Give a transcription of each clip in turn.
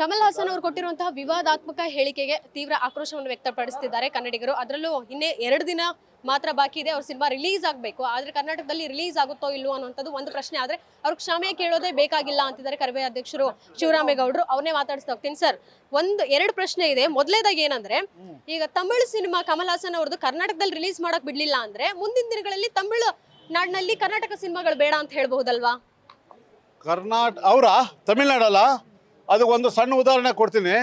ಕಮಲ್ ಹಾಸನ್ ಅವರು ಕೊಟ್ಟಿರುವಂತಹ ವಿವಾದಾತ್ಮಕ ಹೇಳಿಕೆಗೆ ತೀವ್ರ ಆಕ್ರೋಶವನ್ನು ವ್ಯಕ್ತಪಡಿಸುತ್ತಿದ್ದಾರೆ ಕನ್ನಡಿಗರು. ಅದರಲ್ಲೂ ಇನ್ನೇ 2 ದಿನ ಮಾತ್ರ ಬಾಕಿ ಇದೆ, ಅವ್ರ ಸಿನಿಮಾ ರಿಲೀಸ್ ಆಗಬೇಕು. ಆದ್ರೆ ಕರ್ನಾಟಕದಲ್ಲಿ ರಿಲೀಸ್ ಆಗುತ್ತೋ ಇಲ್ವೋ ಅನ್ನೋಂಥದ್ದು ಒಂದು ಪ್ರಶ್ನೆ. ಆದ್ರೆ ಅವ್ರಿಗೆ ಕ್ಷಮೆ ಕೇಳೋದೇ ಬೇಕಾಗಿಲ್ಲ ಅಂತಿದ್ದಾರೆ ಕರವೇ ಅಧ್ಯಕ್ಷರು ಶಿವರಾಮೇಗೌಡರು. ಅವನ್ನೇ ಮಾತಾಡಿಸ್ತಾ ಹೋಗ್ತೀನಿ. ಸರ್, 2 ಪ್ರಶ್ನೆ ಇದೆ. ಮೊದಲೇದಾಗಿ ಏನಂದ್ರೆ, ಈಗ ತಮಿಳು ಸಿನಿಮಾ ಕಮಲ್ ಹಾಸನ್ ಅವ್ರದ್ದು ಕರ್ನಾಟಕದಲ್ಲಿ ರಿಲೀಸ್ ಮಾಡಕ್ ಬಿಡ್ಲಿಲ್ಲ ಅಂದ್ರೆ ಮುಂದಿನ ದಿನಗಳಲ್ಲಿ ತಮಿಳು ನಾಡಿನಲ್ಲಿ ಕರ್ನಾಟಕ ಸಿನಿಮಾಗಳು ಬೇಡ ಅಂತ ಹೇಳ್ಬಹುದಲ್ವಾ? ಅವರ ತಮಿಳ್ನಾಡಲ್ಲ, ಅದಕ್ಕೆ ಒಂದು ಸಣ್ಣ ಉದಾಹರಣೆ ಕೊಡ್ತೀನಿ.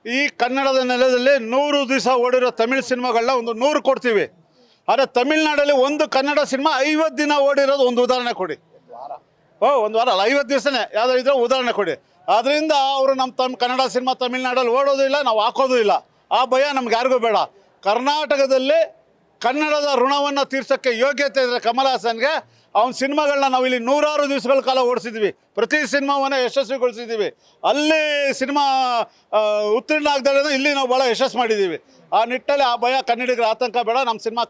ಈ ಕನ್ನಡದ ನೆಲದಲ್ಲಿ 100 ದಿವಸ ಓಡಿರೋ ತಮಿಳ್ ಸಿನಿಮಾಗಳನ್ನ ಒಂದು 100 ಕೊಡ್ತೀವಿ. ಆದರೆ ತಮಿಳ್ನಾಡಲ್ಲಿ ಒಂದು ಕನ್ನಡ ಸಿನಿಮಾ 50 ದಿನ ಓಡಿರೋದು ಒಂದು ಉದಾಹರಣೆ ಕೊಡಿ. ಒಂದು ವಾರ ಅಲ್ಲ, 50 ದಿವಸನೇ ಯಾವುದೋ ಇದ್ರೆ ಉದಾಹರಣೆ ಕೊಡಿ. ಆದ್ದರಿಂದ ಅವರು ನಮ್ಮ ಕನ್ನಡ ಸಿನಿಮಾ ತಮಿಳ್ನಾಡಲ್ಲಿ ಓಡೋದು ಇಲ್ಲ, ನಾವು ಹಾಕೋದು ಇಲ್ಲ. ಆ ಭಯ ನಮ್ಗೆ ಯಾರಿಗೂ ಬೇಡ. ಕರ್ನಾಟಕದಲ್ಲಿ ಕನ್ನಡದ ಋಣವನ್ನು ತೀರ್ಸೋಕ್ಕೆ ಯೋಗ್ಯತೆ ಇದ್ದರೆ ಕಮಲ್ ಹಾಸನ್ಗೆ, ಅವನ ಸಿನಿಮಾಗಳನ್ನ ನಾವು ಇಲ್ಲಿ 100 ದಿವಸಗಳ ಕಾಲ ಓಡಿಸಿದ್ವಿ. ಪ್ರತಿ ಸಿನಿಮಾವನ್ನೇ ಯಶಸ್ವಿಗೊಳಿಸಿದ್ದೀವಿ. ಅಲ್ಲಿ ಸಿನಿಮಾ ಉತ್ತೀರ್ಣ ಆಗದೆ ಇಲ್ಲಿ ನಾವು ಭಾಳ ಯಶಸ್ಸು ಮಾಡಿದ್ದೀವಿ. ಆ ನಿಟ್ಟಲ್ಲಿ ಆ ಭಯ ಕನ್ನಡಿಗರ ಆತಂಕ ಬೇಡ. ನಮ್ಮ ಸಿನಿಮಾ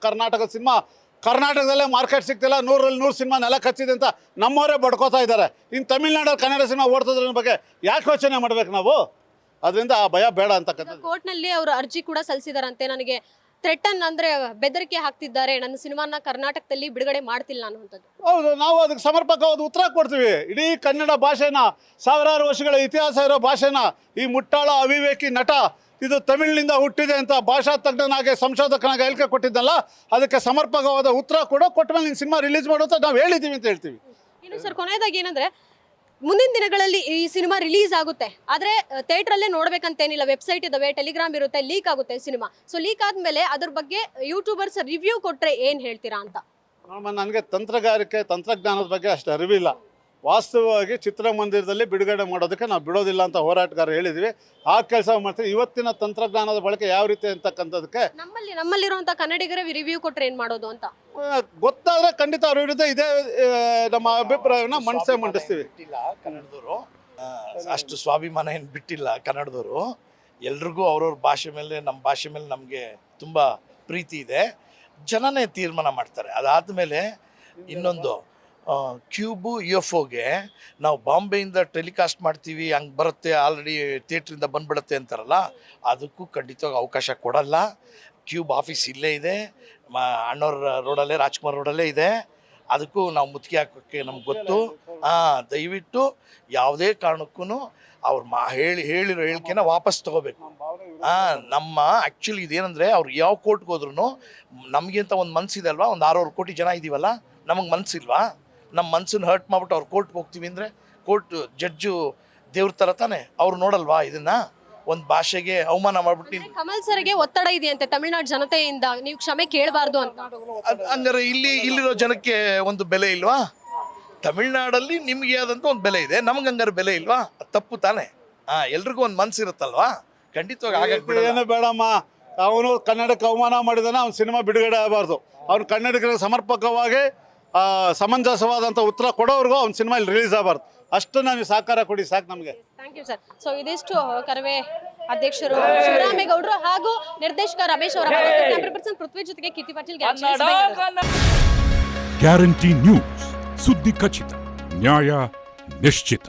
ಕರ್ನಾಟಕದಲ್ಲೇ ಮಾರ್ಕೆಟ್ ಸಿಗ್ತಿಲ್ಲ, 100ರಲ್ಲಿ 100 ಸಿನಿಮಾ ನೆಲ ಕಚ್ಚಿದೆ ಅಂತ ನಮ್ಮವರೇ ಬಡ್ಕೋತಾ ಇದ್ದಾರೆ. ಇನ್ನು ತಮಿಳ್ನಾಡಲ್ಲಿ ಕನ್ನಡ ಸಿನಿಮಾ ಓಡ್ತದ್ರ ಬಗ್ಗೆ ಯಾಕೆ ಯೋಚನೆ ಮಾಡ್ಬೇಕು ನಾವು? ಅದರಿಂದ ಆ ಭಯ ಬೇಡ ಅಂತಕ್ಕಂಥದ್ದು. ಕೋರ್ಟ್ನಲ್ಲಿ ಅವರು ಅರ್ಜಿ ಕೂಡ ಸಲ್ಲಿಸಿದಾರಂತೆ. ನನಗೆ ಥ್ರೆಟನ್ ಅಂದ್ರೆ ಬೆದರಿಕೆ ಹಾಕ್ತಿದ್ದಾರೆ, ನನ್ನ ಸಿನಿಮಾನ ಕರ್ನಾಟಕದಲ್ಲಿ ಬಿಡುಗಡೆ ಮಾಡ್ತಿಲ್ಲ ಅನ್ನುವಂಥದ್ದು. ಹೌದು, ನಾವು ಅದಕ್ಕೆ ಸಮರ್ಪಕವಾದ ಉತ್ತರ ಕೊಡ್ತೀವಿ. ಇಡೀ ಕನ್ನಡ ಭಾಷೆನ, ಸಾವಿರಾರು ವರ್ಷಗಳ ಇತಿಹಾಸ ಇರೋ ಭಾಷೆನ ಈ ಮುಟ್ಟಾಳ ಅವಿವೇಕಿ ನಟ ಇದು ತಮಿಳಿನಿಂದ ಹುಟ್ಟಿದೆ ಅಂತ ಭಾಷಾ ತಜ್ಞನಾಗಿ ಸಂಶೋಧಕನಾಗಿ ಹೇಳಿಕೆ ಕೊಟ್ಟಿದ್ದಲ್ಲ, ಅದಕ್ಕೆ ಸಮರ್ಪಕವಾದ ಉತ್ತರ ಕೊಟ್ಟ ಮೇಲೆ ನಿನ್ನ ಸಿನಿಮಾ ರಿಲೀಸ್ ಮಾಡೋ ಅಂತ ನಾವು ಹೇಳಿದ್ದೀವಿ ಅಂತ ಹೇಳ್ತೀವಿ. ಇನ್ನು ಸರ್, ಕೊನೆಯದಾಗಿ ಏನಂದ್ರೆ, ಮುಂದಿನ ದಿನಗಳಲ್ಲಿ ಈ ಸಿನಿಮಾ ರಿಲೀಸ್ ಆಗುತ್ತೆ, ಆದರೆ ಥಿಯೇಟ್ರಲ್ಲೇ ನೋಡ್ಬೇಕಂತೇನಿಲ್ಲ. ವೆಬ್ಸೈಟ್ ಇದಾವೆ, ಟೆಲಿಗ್ರಾಮ್ ಇರುತ್ತೆ, ಲೀಕ್ ಆಗುತ್ತೆ ಸಿನಿಮಾ. ಸೊ ಲೀಕ್ ಆದಮೇಲೆ ಅದ್ರ ಬಗ್ಗೆ ಯೂಟ್ಯೂಬರ್ಸ್ ರಿವ್ಯೂ ಕೊಟ್ಟರೆ ಏನು ಹೇಳ್ತೀರಾ ಅಂತ? ನನಗೆ ತಂತ್ರಜ್ಞಾನದ ಬಗ್ಗೆ ಅಷ್ಟು ಅರಿವಿಲ್ಲ. ವಾಸ್ತವವಾಗಿ ಚಿತ್ರಮಂದಿರದಲ್ಲಿ ಬಿಡುಗಡೆ ಮಾಡೋದಕ್ಕೆ ನಾವು ಬಿಡೋದಿಲ್ಲ ಅಂತ ಹೋರಾಟಗಾರರು ಹೇಳಿದ್ವಿ. ಆ ಕೆಲಸ ಮಾಡ್ತೀವಿ. ಇವತ್ತಿನ ತಂತ್ರಜ್ಞಾನದ ಬಳಕೆ ಯಾವ ರೀತಿ ಅಂತಕ್ಕಂಥದಕ್ಕೆ ನಮ್ಮಲ್ಲಿರುವಂಥ ಕನ್ನಡಿಗರೇ ರಿವ್ಯೂ ಕೊಟ್ಟರೆ ಏನು ಮಾಡೋದು ಅಂತ ಗೊತ್ತಾದರೆ ಖಂಡಿತ ಅವ್ರ ವಿರುದ್ಧ ಇದೇ ನಮ್ಮ ಅಭಿಪ್ರಾಯನ ಮಂಡಿಸ್ತೀವಿ. ಕನ್ನಡದವರು ಅಷ್ಟು ಸ್ವಾಭಿಮಾನ ಏನು ಬಿಟ್ಟಿಲ್ಲ. ಕನ್ನಡದವರು ಎಲ್ರಿಗೂ ಅವ್ರವ್ರ ಭಾಷೆ ಮೇಲೆ, ನಮ್ಮ ಭಾಷೆ ಮೇಲೆ ನಮಗೆ ತುಂಬ ಪ್ರೀತಿ ಇದೆ. ಜನನೇ ತೀರ್ಮಾನ ಮಾಡ್ತಾರೆ. ಅದಾದಮೇಲೆ ಇನ್ನೊಂದು ಕ್ಯೂಬು UFOಗೆ ನಾವು ಬಾಂಬೆಯಿಂದ ಟೆಲಿಕಾಸ್ಟ್ ಮಾಡ್ತೀವಿ, ಹಂಗೆ ಬರುತ್ತೆ, ಆಲ್ರೆಡಿ ಥಿಯೇಟ್ರಿಂದ ಬಂದ್ಬಿಡುತ್ತೆ ಅಂತಾರಲ್ಲ, ಅದಕ್ಕೂ ಖಂಡಿತವಾಗಿ ಅವಕಾಶ ಕೊಡಲ್ಲ. ಕ್ಯೂಬ್ ಆಫೀಸ್ ಇಲ್ಲೇ ಇದೆ, ಅಣ್ಣವ್ರ ರೋಡಲ್ಲೇ, ರಾಜ್ಕುಮಾರ್ ರೋಡಲ್ಲೇ ಇದೆ. ಅದಕ್ಕೂ ನಾವು ಮುತ್ತಿಗೆ ಹಾಕೋಕ್ಕೆ ನಮ್ಗೆ ಗೊತ್ತು. ದಯವಿಟ್ಟು ಯಾವುದೇ ಕಾರಣಕ್ಕೂ ಅವ್ರು ಹೇಳಿರೋ ಹೇಳಿಕೆನ ವಾಪಸ್ ತೊಗೋಬೇಕು. ನಮ್ಮ ಆ್ಯಕ್ಚುಲಿ ಇದೇನೆಂದರೆ, ಅವ್ರು ಯಾವ ಕೋರ್ಟ್ಗೆ ಹೋದ್ರೂ ನಮಗಿಂತ ಒಂದು ಮನಸ್ಸಿದೆ ಅಲ್ವಾ, ಒಂದು 600 ಕೋಟಿ ಜನ ಇದ್ದೀವಲ್ಲ, ನಮಗೆ ಮನಸ್ಸಿಲ್ವಾ? ನಮ್ಮ ಮನಸ್ಸನ್ನು ಹರ್ಟ್ ಮಾಡ್ಬಿಟ್ಟು ಅವ್ರು ಕೋರ್ಟ್ಗೆ ಹೋಗ್ತೀವಿ ಅಂದರೆ, ಕೋರ್ಟ್ ಜಡ್ಜು ದೇವ್ರ ಥರ ತಾನೆ, ಅವ್ರು ನೋಡಲ್ವಾ ಇದನ್ನ? ಒಂದು ಭಾಷೆಗೆ ಅವಮಾನ ಮಾಡ್ಬಿಟ್ಟು. ಕಮಲ್ ಸರ್ಗೆ ಒತ್ತಡ ಇದೆಯಂತೆ ತಮಿಳ್ನಾಡು ಜನತೆಯಿಂದ, ನೀವು ಕ್ಷಮೆ ಕೇಳಬಾರ್ದು ಅಂತ. ಹಂಗಾರೆ ಇಲ್ಲಿರೋ ಜನಕ್ಕೆ ಒಂದು ಬೆಲೆ ಇಲ್ವಾ? ತಮಿಳ್ನಾಡಲ್ಲಿ ನಿಮಗೆ ಆದಂಥ ಒಂದು ಬೆಲೆ ಇದೆ, ನಮ್ಗೆ ಹಂಗಾರೆ ಬೆಲೆ ಇಲ್ವಾ? ತಪ್ಪು ತಾನೆ. ಎಲ್ರಿಗೂ ಒಂದು ಮನಸ್ಸಿರುತ್ತಲ್ವಾ? ಖಂಡಿತವಾಗಿ ಆಗಕ್ಕೆ ಏನು ಬೇಡಮ್ಮ. ಅವನು ಕನ್ನಡಕ್ಕೆ ಅವಮಾನ ಮಾಡಿದಾನೆ, ಅವ್ನ ಸಿನಿಮಾ ಬಿಡುಗಡೆ ಆಗಬಾರ್ದು. ಅವ್ನು ಕನ್ನಡಿಗರಿಗೆ ಸಮರ್ಪಕವಾಗಿ ಸಮಂಜಸವಾದಂಥ ಉತ್ತರ ಕೊಡೋವರೆಗೂ ಅವ್ನ ಸಿನಿಮಾ ಇಲ್ಲಿ ರಿಲೀಸ್ ಆಗಬಾರ್ದು. ಅಷ್ಟು ನಾವು ಸಹಕಾರ ಕೊಡಿ, ಸಾಕು ನಮಗೆ. Thank you sir. ಸೊ ಇದಿಷ್ಟು ಕರವೇ ಅಧ್ಯಕ್ಷರು ಶಿವರಾಮೇಗೌಡರು ಹಾಗೂ ನಿರ್ದೇಶಕ ರಮೇಶ್ ಅವರ ಪರ್ಸನ್ ಪೃಥ್ವಿ ಜೊತೆಗೆ ಕೀರ್ತಿ ಪಾಟೀಲ್. ಗ್ಯಾರಂಟಿ ನ್ಯೂಸ್, ಸುದ್ದಿ ಖಚಿತ, ನ್ಯಾಯ ನಿಶ್ಚಿತ.